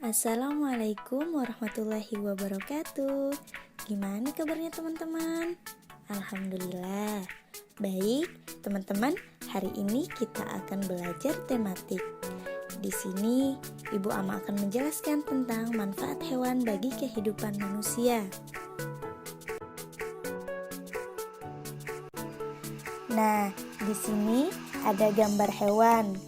Assalamualaikum warahmatullahi wabarakatuh. Gimana kabarnya teman-teman? Alhamdulillah. Baik, teman-teman, hari ini kita akan belajar tematik. Di sini, Ibu Ama akan menjelaskan tentang manfaat hewan bagi kehidupan manusia. Nah, di sini ada gambar hewan.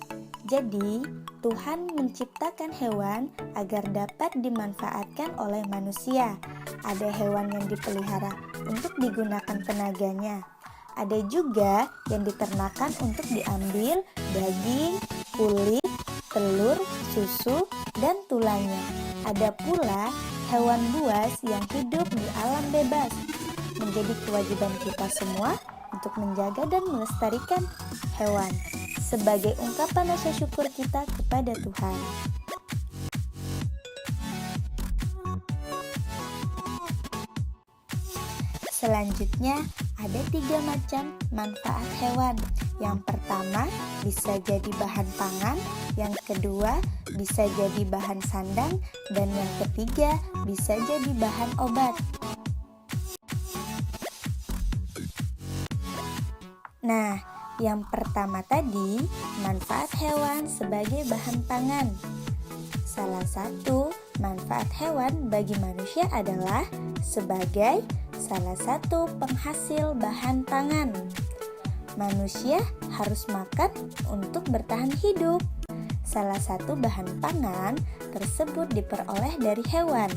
Jadi, Tuhan menciptakan hewan agar dapat dimanfaatkan oleh manusia. Ada hewan yang dipelihara untuk digunakan tenaganya. Ada juga yang diternakan untuk diambil daging, kulit, telur, susu, dan tulangnya. Ada pula hewan buas yang hidup di alam bebas. Menjadi kewajiban kita semua untuk menjaga dan melestarikan hewan sebagai ungkapan rasa syukur kita kepada Tuhan. Selanjutnya, ada 3 macam manfaat hewan. Yang pertama, bisa jadi bahan pangan. Yang kedua, bisa jadi bahan sandang. Dan yang ketiga, bisa jadi bahan obat. Nah, yang pertama tadi, manfaat hewan sebagai bahan pangan. Salah satu manfaat hewan bagi manusia adalah sebagai salah satu penghasil bahan pangan. Manusia harus makan untuk bertahan hidup. Salah satu bahan pangan tersebut diperoleh dari hewan.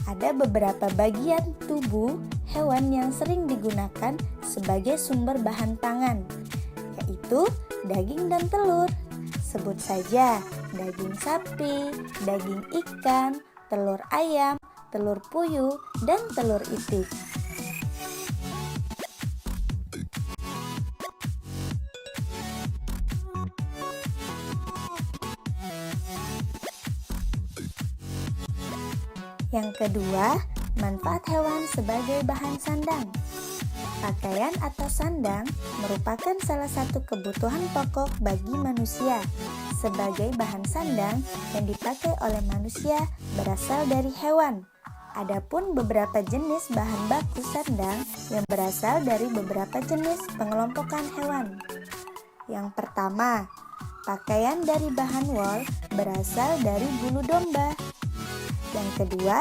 Ada beberapa bagian tubuh hewan yang sering digunakan sebagai sumber bahan pangan, yaitu daging dan telur. Sebut saja daging sapi, daging ikan, telur ayam, telur puyuh, dan telur itik. Yang kedua, manfaat hewan sebagai bahan sandang. Pakaian atau sandang merupakan salah satu kebutuhan pokok bagi manusia. Sebagai bahan sandang yang dipakai oleh manusia berasal dari hewan. Adapun beberapa jenis bahan baku sandang yang berasal dari beberapa jenis pengelompokan hewan. Yang pertama, pakaian dari bahan wol berasal dari bulu domba. Yang kedua,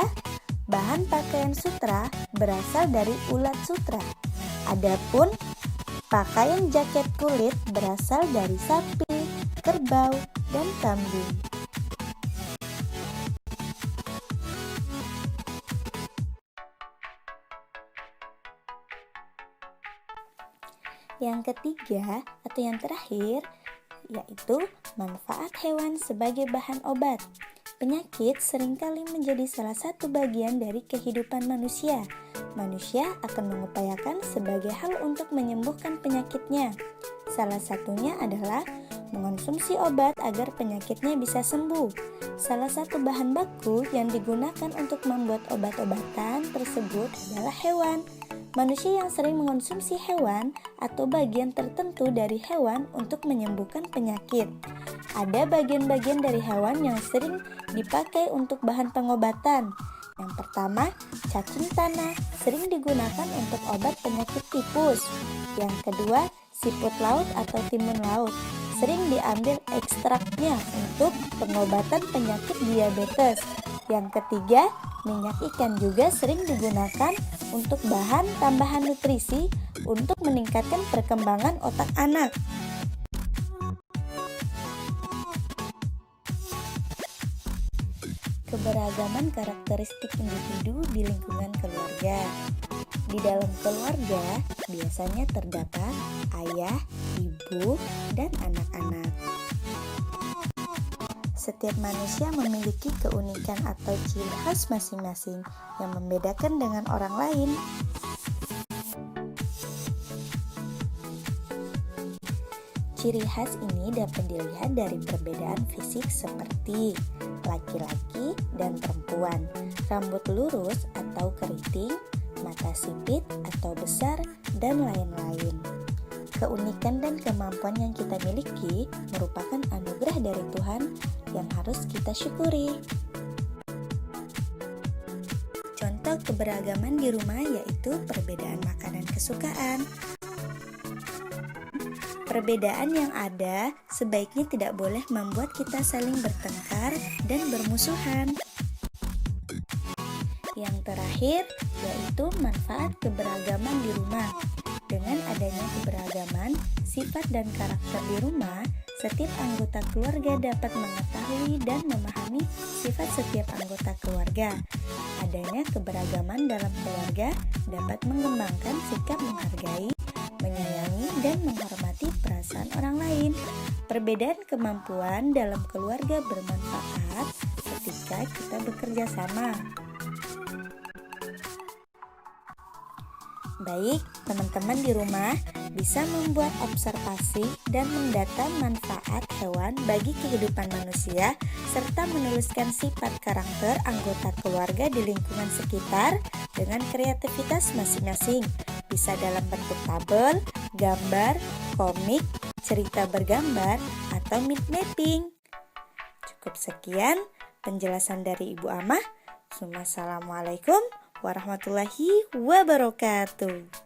bahan pakaian sutra berasal dari ulat sutra. Adapun pakaian jaket kulit berasal dari sapi, kerbau, dan kambing. Yang ketiga atau yang terakhir yaitu manfaat hewan sebagai bahan obat. Penyakit seringkali menjadi salah satu bagian dari kehidupan manusia. Manusia akan mengupayakan sebagai hal untuk menyembuhkan penyakitnya. Salah satunya adalah mengonsumsi obat agar penyakitnya bisa sembuh. Salah satu bahan baku yang digunakan untuk membuat obat-obatan tersebut adalah hewan. Manusia yang sering mengonsumsi hewan atau bagian tertentu dari hewan untuk menyembuhkan penyakit. Ada bagian-bagian dari hewan yang sering dipakai untuk bahan pengobatan. Yang pertama, cacing tanah sering digunakan untuk obat penyakit tipus. Yang kedua, siput laut atau timun laut sering diambil ekstraknya untuk pengobatan penyakit diabetes. Yang ketiga, minyak ikan juga sering digunakan untuk bahan tambahan nutrisi untuk meningkatkan perkembangan otak anak. Keberagaman karakteristik individu di lingkungan keluarga. Di dalam keluarga biasanya terdapat ayah, ibu, dan anak-anak. Setiap manusia memiliki keunikan atau ciri khas masing-masing yang membedakan dengan orang lain. Ciri khas ini dapat dilihat dari perbedaan fisik seperti laki-laki dan perempuan, rambut lurus atau keriting, mata sipit atau besar, dan lain-lain. Keunikan dan kemampuan yang kita miliki merupakan anugerah dari Tuhan yang harus kita syukuri. contoh keberagaman di rumah yaitu perbedaan makanan kesukaan. Perbedaan yang ada sebaiknya tidak boleh membuat kita saling bertengkar dan bermusuhan. Yang terakhir yaitu manfaat keberagaman di rumah. Dengan adanya keberagaman sifat dan karakter di rumah, setiap anggota keluarga dapat mengetahui dan memahami sifat setiap anggota keluarga. Adanya keberagaman dalam keluarga dapat mengembangkan sikap menghargai, menyayangi, dan menghormati perasaan orang lain. Perbedaan kemampuan dalam keluarga bermanfaat ketika kita bekerja sama. Baik, teman-teman di rumah bisa membuat observasi dan mendata manfaat hewan bagi kehidupan manusia serta menuliskan sifat karakter anggota keluarga di lingkungan sekitar dengan kreativitas masing-masing. Bisa dalam bentuk tabel, gambar, komik, cerita bergambar, atau mind mapping. Cukup sekian penjelasan dari Ibu Amah. Assalamualaikum warahmatullahi wabarakatuh.